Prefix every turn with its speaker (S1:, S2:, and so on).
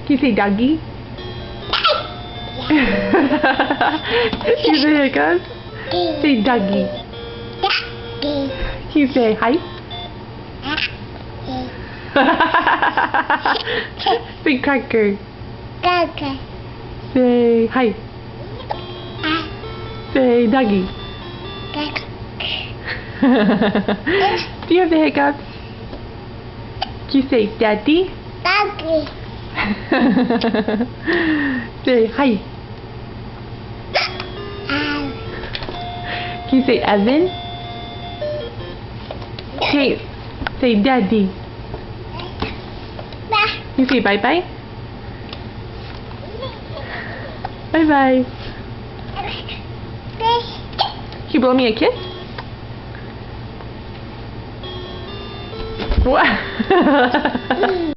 S1: Can you say doggy? Can you say hiccups? Say doggy. Can you say hi? Say cracker. Say hi. Say doggy. Do you have the hiccups? Can you say daddy? Say hi. Can you say Evan? Okay, say daddy. Can you say bye bye? Bye bye. Can you blow me a kiss? What?